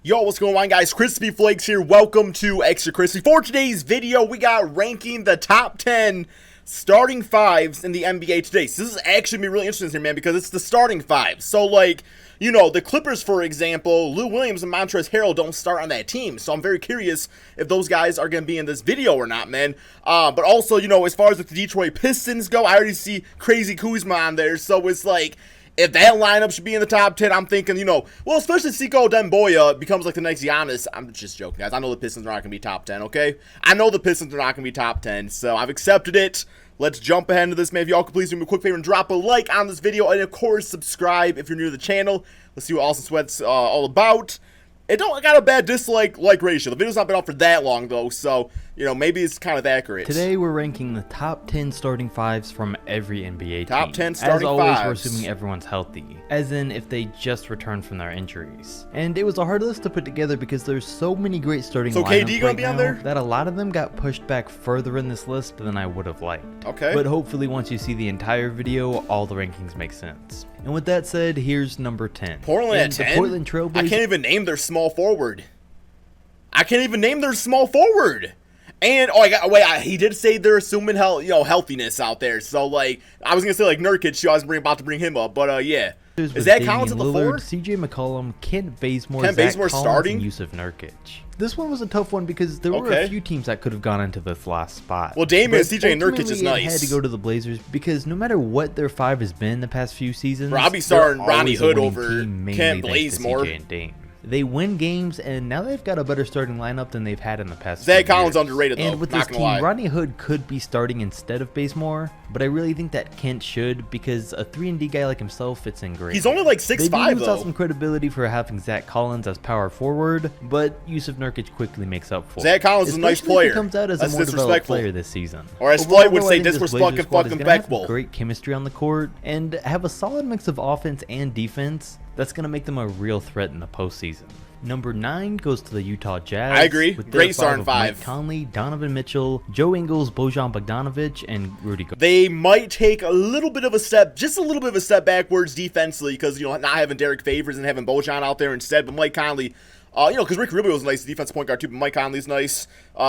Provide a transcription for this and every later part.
Yo, what's going on, guys? Crispy Flakes here. Welcome to Extra Crispy. For today's video, we got ranking the top 10 starting fives in the NBA today. So this is actually going to be really interesting here, man, because it's the starting fives. So, like, you know, the Clippers, for example, Lou Williams and Montrezl Harrell don't start on that team. So I'm very curious if those guys are going to be in this video or not, man. But also, you know, as far as the Detroit Pistons go, I already see Crazy Kuzma on there. So it's like, if that lineup should be in the top 10, I'm thinking, you know, well, especially Sekou Demboya becomes like the next Giannis. I'm just joking, guys. I know the Pistons are not going to be top 10, okay? I know the Pistons are not going to be top 10, so I've accepted it. Let's jump ahead into this, man. If y'all could please do me a quick favor and drop a like on this video, and of course, subscribe if you're new to the channel. Let's see what Awesome Sweat's all about. It don't got a bad dislike-like ratio. The video's not been out for that long, though, so, you know, maybe it's kind of accurate. Today, we're ranking the top 10 starting fives from every NBA team. Top 10 starting As always, fives. we're assuming everyone's healthy, as in if they just returned from their injuries. And it was a hard list to put together because there's so many great starting lineups KD gonna right be on now there? that a lot of them got pushed back further in this list than I would have liked. Okay. But hopefully, once you see the entire video, all the rankings make sense. And with that said, here's number 10. Portland at 10? The Portland Trailblazers. I can't even name their small forward. And he did say they're assuming healthiness out there. So like I was gonna say like Nurkic, I was about to bring him up, but yeah. Is that Collins at the Lillard, 4? CJ McCollum, Kent Bazemore, Kent Zach Bazemore Collins, starting? and Yusuf Nurkic. This one was a tough one because there were a few teams that could have gone into this last spot. Well, Damian and CJ Nurkic is nice. It had to go to the Blazers because no matter what their five has been the past few seasons, Robbie starting Ronnie Hood over Kent Bazemore. and Dame. They win games, and now they've got a better starting lineup than they've had in the past. Zach Collins underrated, though. And with this team, Ronnie Hood could be starting instead of Bazemore, but I really think that Kent should because a 3-and-D guy like himself fits in great. He's only like 6'5", though. They lose out some credibility for having Zach Collins as power forward, but Yusuf Nurkic quickly makes up for it. Zach Collins is a nice player. He comes out as a more developed player this season. Or as Floyd would say, disrespectful. Great chemistry on the court and have a solid mix of offense and defense that's going to make them a real threat in the postseason. Number 9 goes to the Utah Jazz. I agree. With Great starting five. Mike Conley, Donovan Mitchell, Joe Ingles, Bojan Bogdanovic, and Rudy Gobert. They might take a little bit of a step, just a little bit of a step backwards defensively because, you know, not having Derek Favors and having Bojan out there instead, but Mike Conley, you know, because Ricky Rubio was a nice defensive point guard too, but Mike Conley's nice.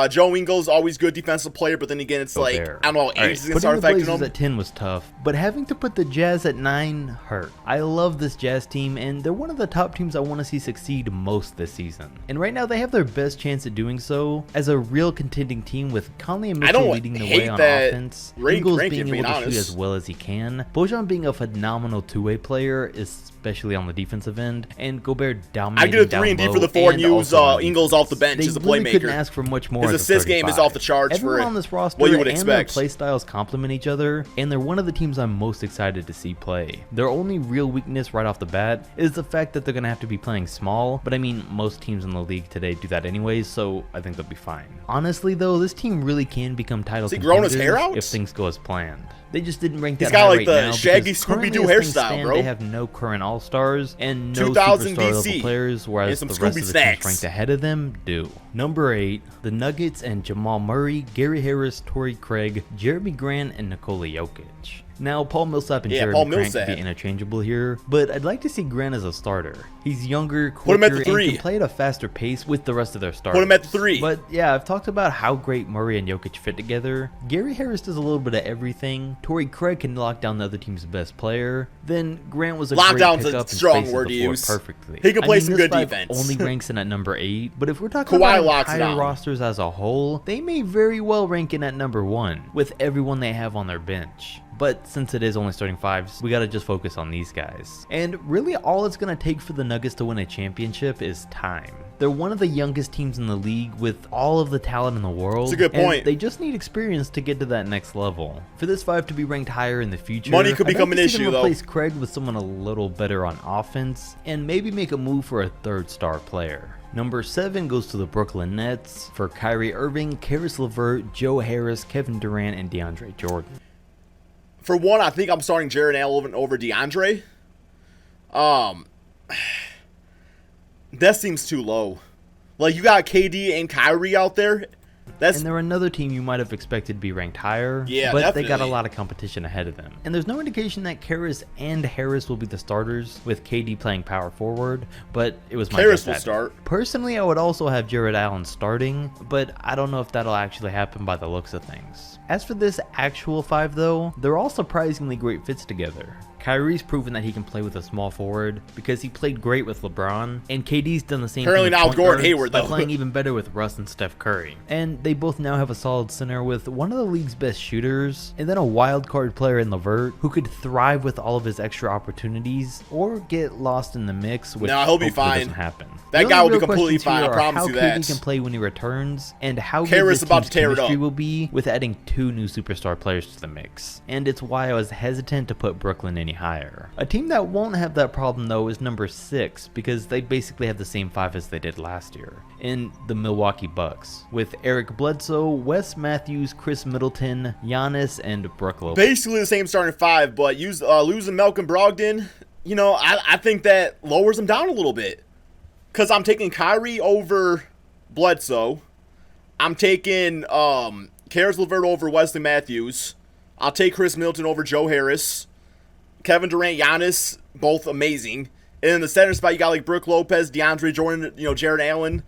Joe Ingles, always good defensive player, but then again, it's like, I don't know, age is going to start affecting Putting the him. Blazers at 10 was tough, but having to put the Jazz at 9 hurt. I love this Jazz team, and they're one of the top teams I want to see succeed most this season. And right now, they have their best chance at doing so as a real contending team with Conley and Mitchell leading the way on offense, Ingles being able to shoot as well as he can, Bojan being a phenomenal two-way player, especially on the defensive end, and Gobert dominating I get a 3-and-D for the 4 and use Ingles off the bench as a really playmaker. Couldn't ask for much more. His assist game is off the charts. Everyone for on this roster what you would and expect. Their play styles complement each other, and they're one of the teams I'm most excited to see play. Their only real weakness right off the bat is the fact that they're going to have to be playing small, but I mean, most teams in the league today do that anyways, so I think they'll be fine. Honestly, though, this team really can become title contenders if things go as planned. They just didn't rank that high right now. He's got like the Shaggy Scooby-Doo hairstyle, bro. They have no current All-Stars and no superstar level players, whereas the rest of the teams ranked ahead of them do. Number 8, the Nuggets and Jamal Murray, Gary Harris, Torrey Craig, Jeremy Grant, and Nikola Jokic. Now, Paul Millsap and Jeremy Grant can be interchangeable here, but I'd like to see Grant as a starter. He's younger, quicker, and can play at a faster pace with the rest of their starters. Put him at the 3. But yeah, I've talked about how great Murray and Jokic fit together. Gary Harris does a little bit of everything. Torrey Craig can lock down the other team's best player. Then Grant was a great pickup and spaces the floor perfectly. He can play some good defense. Only ranks in at number 8, but if we're talking about entire rosters as a whole, they may very well rank in at number 1 with everyone they have on their bench. But since it is only starting fives, we gotta just focus on these guys. And really all it's gonna take for the Nuggets to win a championship is time. They're one of the youngest teams in the league with all of the talent in the world. That's a good point. And they just need experience to get to that next level. For this 5 to be ranked higher in the future, money could become an issue, though. Replace Craig with someone a little better on offense, and maybe make a move for a 3rd star player. Number 7 goes to the Brooklyn Nets for Kyrie Irving, Karis LeVert, Joe Harris, Kevin Durant, and DeAndre Jordan. For one, I think I'm starting Jared Allen over DeAndre. That seems too low. Like, you got KD and Kyrie out there. That's and they're another team you might have expected to be ranked higher, yeah, but definitely. they got a lot of competition ahead of them. And there's no indication that Karras and Harris will be the starters, with KD playing power forward, but it was my Karras guess will at it. start. Personally, I would also have Jared Allen starting, but I don't know if that'll actually happen by the looks of things. As for this actual 5 though, they're all surprisingly great fits together. Kyrie's proven that he can play with a small forward because he played great with LeBron, and KD's done the same Apparently thing now with with Gordon point Hayward, guards by though. playing even better with Russ and Steph Curry. And they both now have a solid center with one of the league's best shooters, and then a wild card player in LeVert who could thrive with all of his extra opportunities or get lost in the mix, which No, he'll be hopefully fine. doesn't happen. That The guy only will be real completely questions fine, here I are promise how you KD that. can play when he returns, and how Karras good this about team's to tear it chemistry up. will be with adding 2 new superstar players to the mix. And it's why I was hesitant to put Brooklyn any higher. A team that won't have that problem though is number 6, because they basically have the same 5 as they did last year, in the Milwaukee Bucks, with Eric Bledsoe, Wes Matthews, Chris Middleton, Giannis, and Brook Lopez. Basically the same starting 5, but losing Malcolm Brogdon, you know, I think that lowers them down a little bit. Because I'm taking Kyrie over Bledsoe. I'm taking Karis LeVert over Wesley Matthews. I'll take Chris Middleton over Joe Harris. Kevin Durant, Giannis, both amazing. And in the center spot, you got like Brook Lopez, DeAndre Jordan, you know, Jared Allen.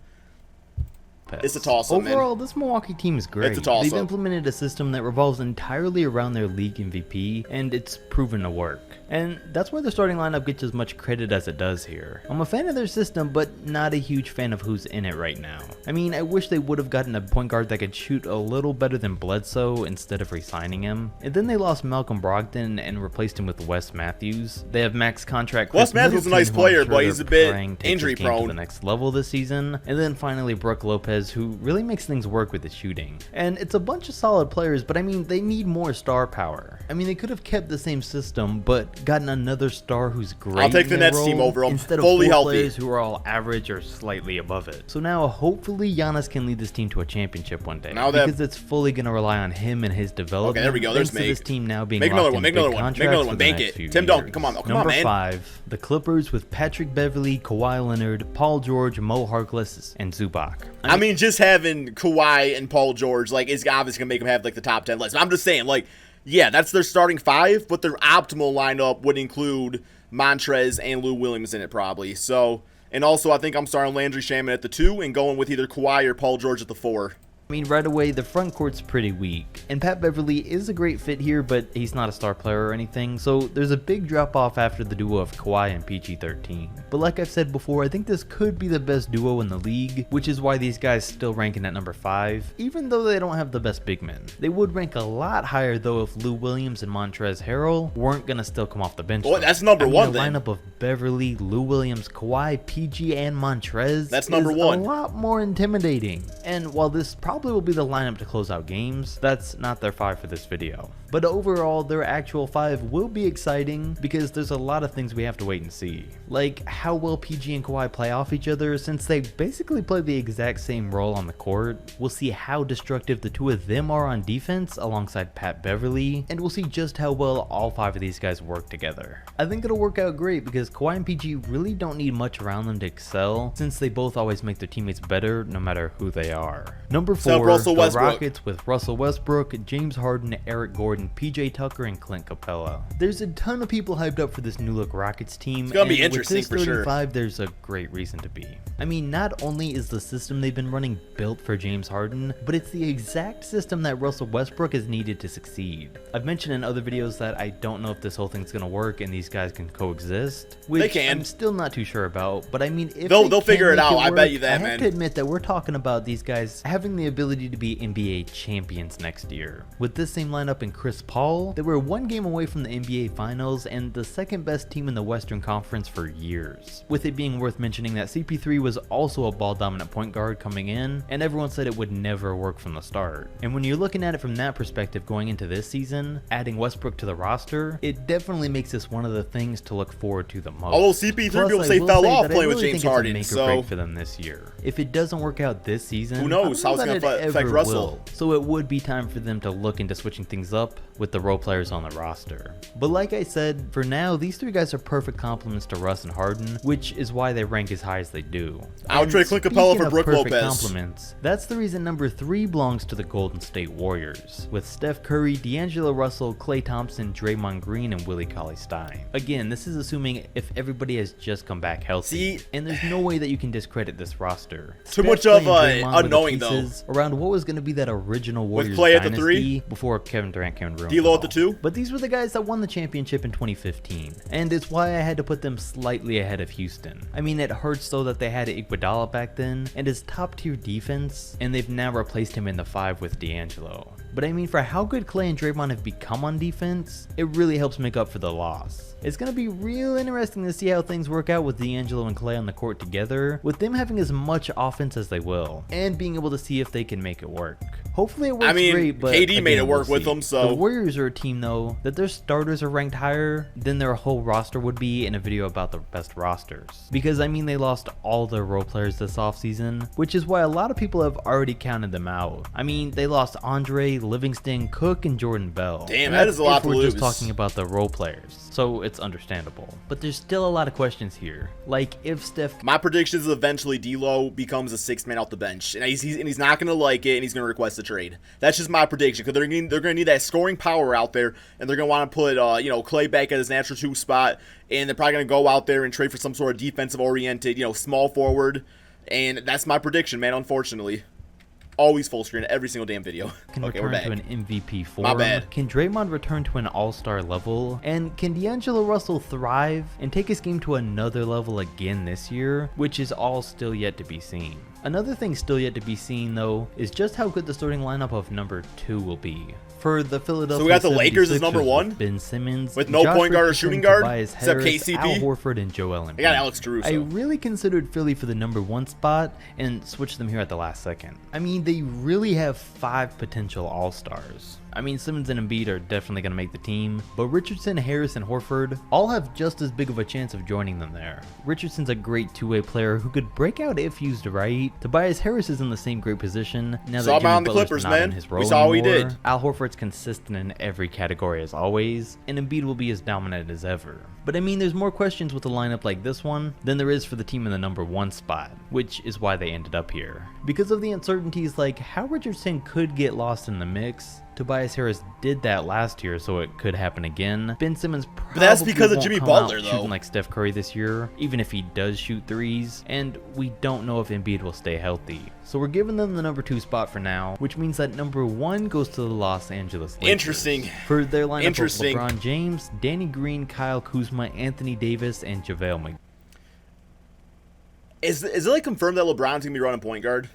It's a toss-up, man. Overall, this Milwaukee team is great. It's a toss-up. They've implemented a system that revolves entirely around their league MVP, and it's proven to work. And that's why their starting lineup gets as much credit as it does here. I'm a fan of their system, but not a huge fan of who's in it right now. I mean, I wish they would have gotten a point guard that could shoot a little better than Bledsoe instead of re-signing him. And then they lost Malcolm Brogdon and replaced him with Wes Matthews. They have max contract Chris Wes Matthews is a nice Middleton, who I'm player, sure but he's they're a bit praying takes his injury game to prone. the next level this season. And then finally Brook Lopez, who really makes things work with the shooting. And it's a bunch of solid players, but I mean, they need more star power. I mean, they could have kept the same system, but gotten another star who's great. I'll take in the their Nets team role over 'em, instead of fully 4 healthy. players who are all average or slightly above it. So now hopefully Giannis can lead this team to a championship one day, Now that- because it's fully going to rely on him and his development. Okay, there we go. There's thanks to this Meg. team now being Make another locked one, in make big another one, make contracts another for one, the bank next it. few Tim Duncan, years. come on, come on, Number man. 5, the Clippers with Patrick Beverley, Kawhi Leonard, Paul George, Mo Harkless, and Zubac. I mean, just having Kawhi and Paul George, like, is obviously going to make them have, like, the top 10 list. I'm just saying, like, yeah, that's their starting 5, but their optimal lineup would include Montrez and Lou Williams in it, probably. So, and also, I think I'm starting Landry Shaman at the 2 and going with either Kawhi or Paul George at the 4. I mean, right away, the front court's pretty weak, and Pat Beverley is a great fit here, but he's not a star player or anything, so there's a big drop-off after the duo of Kawhi and PG-13. But like I've said before, I think this could be the best duo in the league, which is why these guys still ranking at number 5, even though they don't have the best big men. They would rank a lot higher, though, if Lou Williams and Montrezl Harrell weren't gonna still come off the bench. Well, though. that's number I mean, one, a then. lineup of Beverley, Lou Williams, Kawhi, PG, and Montrez That's number is one. a lot more intimidating. And while this probably will be the lineup to close out games, that's not their 5 for this video. But overall, their actual 5 will be exciting because there's a lot of things we have to wait and see. Like how well PG and Kawhi play off each other, since they basically play the exact same role on the court. We'll see how destructive the 2 of them are on defense alongside Pat Beverley, and we'll see just how well all 5 of these guys work together. I think it'll work out great because Kawhi and PG really don't need much around them to excel, since they both always make their teammates better no matter who they are. Number 4, Russell the Westbrook. Rockets with Russell Westbrook, James Harden, Eric Gordon, PJ Tucker, and Clint Capella. There's a ton of people hyped up for this new look Rockets team. It's gonna be and interesting with for this sure. 35, there's a great reason to be. I mean, not only is the system they've been running built for James Harden, but it's the exact system that Russell Westbrook has needed to succeed. I've mentioned in other videos that I don't know if this whole thing's gonna work and these guys can coexist, which They can. I'm still not too sure about, but I mean, if They'll they figure can it make out, I bet work, you that, I have man. to admit that we're talking about these guys having the ability to be NBA champions next year. With this same lineup and Chris Paul, they were 1 game away from the NBA Finals and the second best team in the Western Conference for years. With it being worth mentioning that CP3 was also a ball-dominant point guard coming in, and everyone said it would never work from the start. And when you're looking at it from that perspective going into this season, adding Westbrook to the roster, it definitely makes this one of the things to look forward to the most. Although CP3 Plus, people I say will fell say off that I playing with really James think it's a Harden, make or so break for them this year. If it doesn't work out this season, Who knows I how don't it's know gonna that it affect ever Russell. will. So it would be time for them to look into switching things up with the role players on the roster. But like I said, for now, these three guys are perfect complements to Russ and Harden, which is why they rank as high as they do. I would trade Clint Capella for Brook Lopez. Compliments, that's the reason number 3 belongs to the Golden State Warriors, with Steph Curry, D'Angelo Russell, Klay Thompson, Draymond Green, and Willie Cauley-Stein. Again, this is assuming if everybody has just come back healthy, and there's no way that you can discredit this roster. Too much of unknowing though. Around what was going to be that original Warriors with Klay at the dynasty 3, before Kevin Durant came and ruined D'Lo it at the 2. But these were the guys that won the championship in 2015, and it's why I had to put them slightly ahead of Houston. I mean, it hurts though that they had Iguodala back then, and his top tier defense, and they've now replaced him in the 5 with D'Angelo. But I mean, for how good Klay and Draymond have become on defense, it really helps make up for the loss. It's going to be real interesting to see how things work out with D'Angelo and Klay on the court together, with them having as much offense as they will, and being able to see if they can make it work. Hopefully it works great, but KD again, made it work we'll with them, so... The Warriors are a team, though, that their starters are ranked higher than their whole roster would be in a video about the best rosters. Because, I mean, they lost all their role players this offseason, which is why a lot of people have already counted them out. I mean, they lost Andre, Livingston, Cook, and Jordan Bell. Damn, that is a lot to lose. We're just talking about the role players, so it's understandable. But there's still a lot of questions here. Like, if Steph... My prediction is eventually D'Lo becomes a 6th man off the bench, and he's not going to like it, and he's going to request a trade. That's just my prediction, because they're going to need that scoring power out there, and they're going to want to put Klay back at his natural 2 spot, and they're probably going to go out there and trade for some sort of defensive oriented, small forward, and that's my prediction, man. Unfortunately. Always full screen every single damn video. Can okay, return we're back. to an MVP form. My bad. Can Draymond return to an all-star level? And can D'Angelo Russell thrive and take his game to another level again this year? Which is all still yet to be seen. Another thing still yet to be seen, though, is just how good the starting lineup of number 2 will be. For the Philadelphia So we got the Lakers as number 1? Ben Simmons, with no Josh point guard or Richardson, shooting guard, Tobias except Harris, KCP. Al Horford, and Joel Embiid. They got Alex Caruso. I really considered Philly for the number 1 spot and switched them here at the last second. I mean, they really have 5 potential all-stars. I mean, Simmons and Embiid are definitely going to make the team, but Richardson, Harris, and Horford all have just as big of a chance of joining them there. Richardson's a great two-way player who could break out if used right. Tobias Harris is in the same great position now that Jimmy Butler's not in his role anymore. We did. Al Horford's consistent in every category as always, and Embiid will be as dominant as ever. But I mean, there's more questions with a lineup like this one than there is for the team in the number 1 spot, which is why they ended up here. Because of the uncertainties like how Richardson could get lost in the mix, Tobias Harris did that last year, so it could happen again. Ben Simmons probably but that's because of won't Jimmy come Butler, out though. Shooting like Steph Curry this year, even if he does shoot threes, and we don't know if Embiid will stay healthy. So we're giving them the number 2 spot for now, which means that number 1 goes to the Los Angeles Lakers. Interesting. For their lineup of LeBron James, Danny Green, Kyle Kuzma, Anthony Davis, and JaVale McGee. Is it like confirmed that LeBron's going to be running point guard?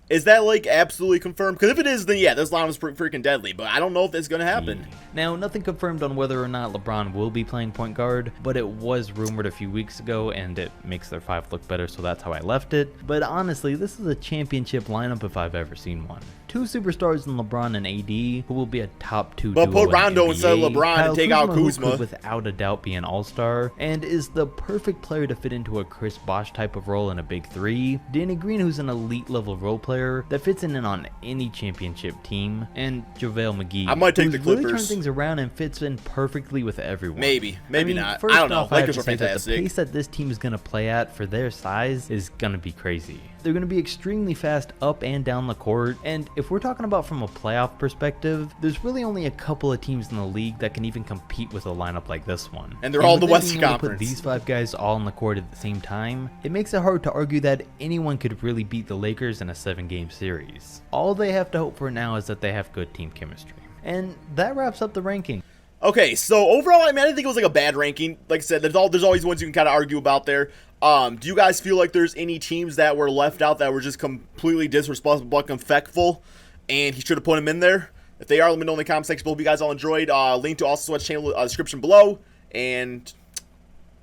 Is that like absolutely confirmed? Because if it is, then yeah, this line was freaking deadly. But I don't know if that's going to happen. Now, nothing confirmed on whether or not LeBron will be playing point guard, but it was rumored a few weeks ago, and it makes their 5 look better, so that's how I left it. But honestly, this is a championship lineup if I've ever seen one. 2 superstars in LeBron and AD, who will be a top 2 duo. But put Rondo in instead of NBA. LeBron and take out Kuzma. Who could without a doubt be an all-star, and is the perfect player to fit into a Chris Bosh type of role in a big 3. Danny Green, who's an elite level role player that fits in on any championship team, and JaVale McGee. I might take the Clippers. Really turn things around and fits in perfectly with everyone. Maybe not. First I don't know. Off, Lakers are fantastic. The pace that this team is going to play at for their size is going to be crazy. They're going to be extremely fast up and down the court, and if we're talking about from a playoff perspective, there's really only a couple of teams in the league that can even compete with a lineup like this one. And they're all in the Western Conference. Conference. Put these 5 guys all on the court at the same time, it makes it hard to argue that anyone could really beat the Lakers in a 7-game series. All they have to hope for now is that they have good team chemistry. And that wraps up the ranking. Okay, so overall, I mean, I didn't think it was like a bad ranking. Like I said, there's always ones you can kind of argue about there. Do you guys feel like there's any teams that were left out that were just completely disrespectful, but confectful, and he should have put them in there? If they are, let me know in the comment section below if you guys all enjoyed. Link to also Sweat's channel description below. And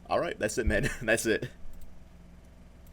all right, that's it, man. That's it.